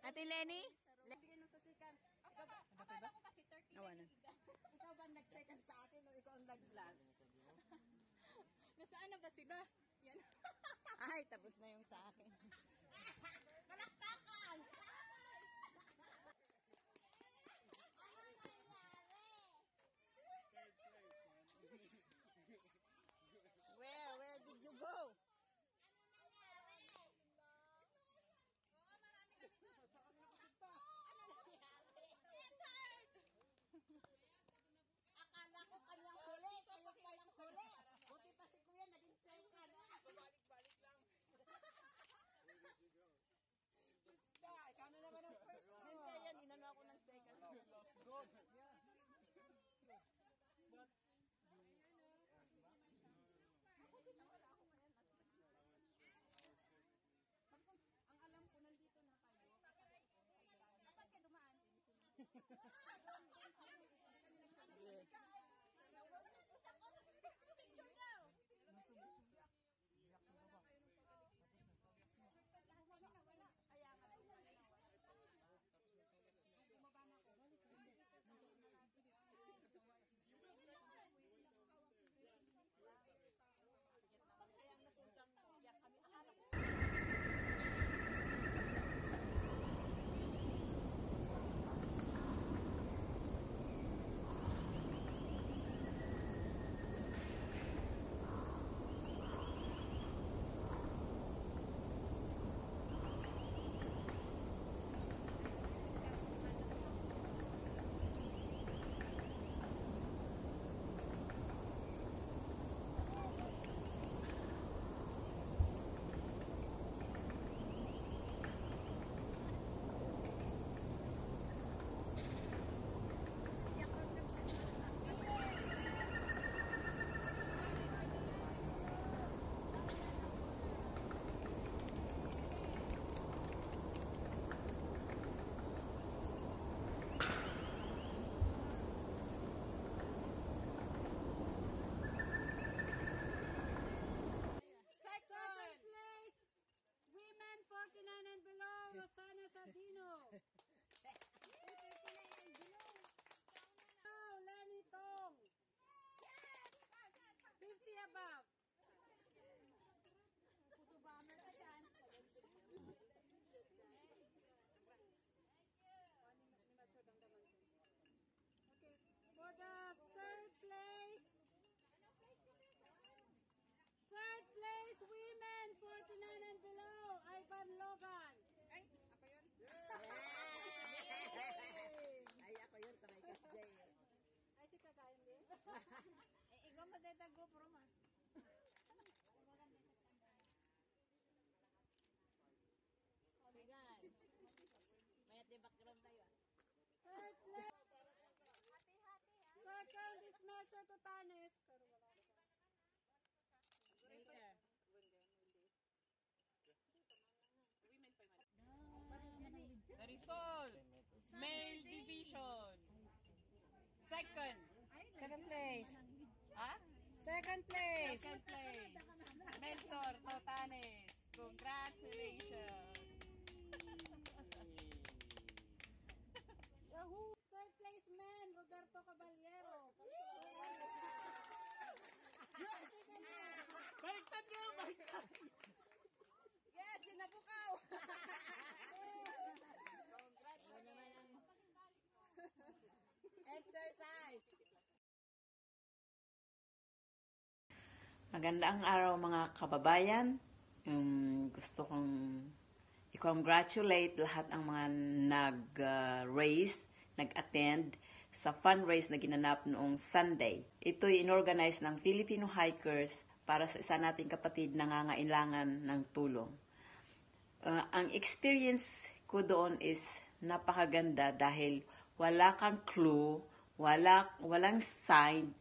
Ate Lenny? Bigyan mo sa second. Akala ko kasi 30 na. Ikaw ba nag-second sa akin o ikaw ang nag-last? Nasaan na ba sila? Yan. Ay, tapos na yung sa akin. Palakpakan! Where did you go? Akala ko kanyang huli, kayo palang huli. Buti pa si Kuya naging second. Balik lang. Basta, ikaw na naman ang first. Hindi yan, inano ako ng second. Good. Ang alam ko, nandito na kayo. Kapag ka dumaan. Picture daw. Kaya nga. Bumaba na ako. Kaya nasuntang iyak kami. Akala ko. Lenny Tong. 50 above. Puto bomber ka dyan. Okay, for the third place, women 49 and below, Ivan Logan. Ay, ako yun? Ay, ako yun sa may kasjay. Ay, si Kakayan din. Ikaw maganda GoPro man. Sigan. May at di background tayo. Third place. Second is Measure to Tanis. Pero wala ko. Later. The result, male division. Second, Second place. Second place. Melchor Totanes. Congratulations. Third place man, Roberto Caballero. Baliktad nyo! Baliktad! Yes, sinabukaw. Exercise. Magandang araw mga kababayan. Gusto kong i-congratulate lahat ang mga nag-raise, nag-attend sa fundraise na ginanap noong Sunday. Ito'y inorganize ng Filipino Hikers para sa isa nating kapatid na nangangailangan ng tulong. Ang experience ko doon is napakaganda dahil wala kang clue, walang sign.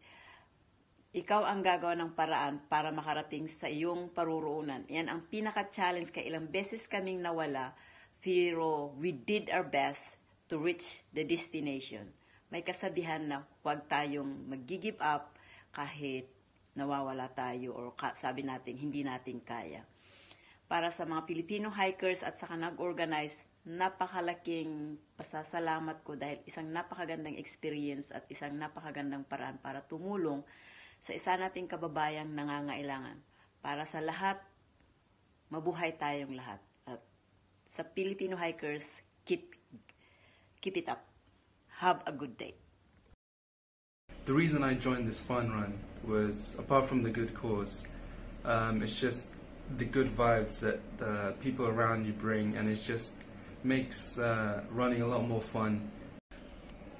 Ikaw ang gagawa ng paraan para makarating sa iyong paruroonan. Yan ang pinaka-challenge, kaya ilang beses kaming nawala, pero we did our best to reach the destination. May kasabihan na huwag tayong mag-give up kahit nawawala tayo or sabi natin hindi natin kaya. Para sa mga Filipino hikers at saka nag-organize, napakalaking pasasalamat ko dahil isang napakagandang experience at isang napakagandang paraan para tumulong sa isa nating kababayang nangangailangan. Para sa lahat, mabuhay tayong lahat. At sa Filipino hikers, keep it up. Have a good day. The reason I joined this fun run was, apart from the good cause, it's just the good vibes that the people around you bring, and it just makes running a lot more fun.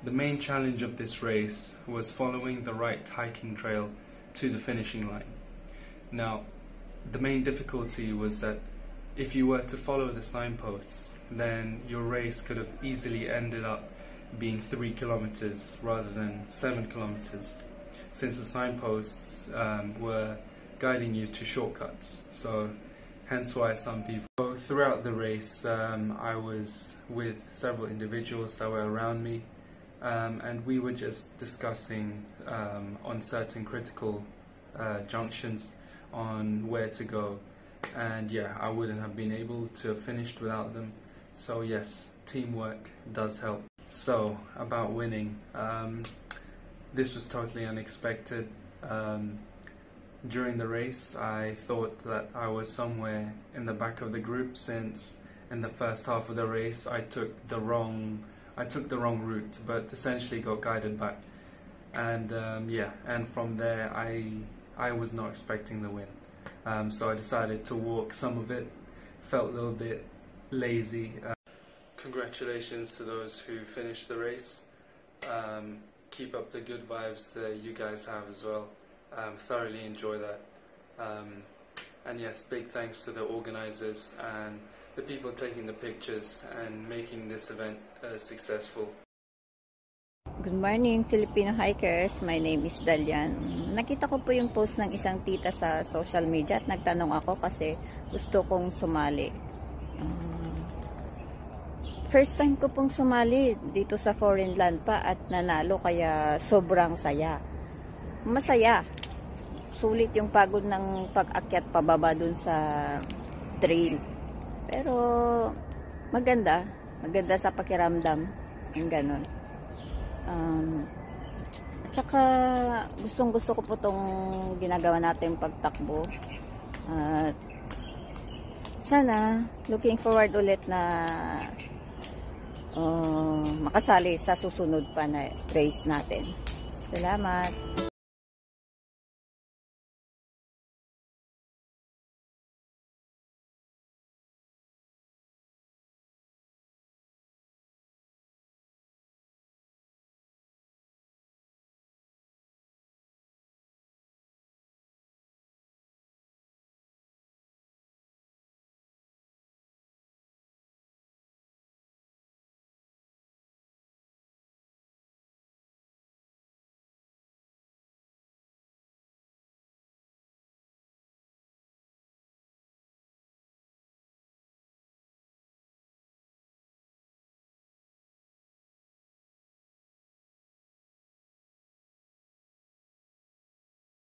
The main challenge of this race was following the right hiking trail to the finishing line. Now, the main difficulty was that if you were to follow the signposts, then your race could have easily ended up being 3 kilometers rather than 7 kilometers, since the signposts were guiding you to shortcuts. So hence why some people. So throughout the race, I was with several individuals that were around me, and we were just discussing on certain critical junctions on where to go. And yeah, I wouldn't have been able to have finished without them. So yes, teamwork does help. So about winning, this was totally unexpected. During the race, I thought that I was somewhere in the back of the group, since in the first half of the race I took the wrong route, but essentially got guided back. And yeah, and from there I was not expecting the win. So I decided to walk some of it. Felt a little bit lazy. Congratulations to those who finished the race. Keep up the good vibes that you guys have as well. Thoroughly enjoy that. And yes, big thanks to the organizers and the people taking the pictures and making this event successful. Good morning, Filipino hikers. My name is Dalian. Nakita ko po yung post ng isang tita sa social media at nagtanong ako kasi gusto kong sumali. First time ko pong sumali dito sa foreign land pa at nanalo, kaya sobrang saya. Masaya. Sulit yung pagod ng pag-akyat pababa dun sa trail. Pero maganda. Maganda sa pakiramdam. Yung ganon. At saka gustong-gusto ko po itong ginagawa natin pagtakbo. Sana looking forward ulit na makasali sa susunod pa na race natin. Salamat!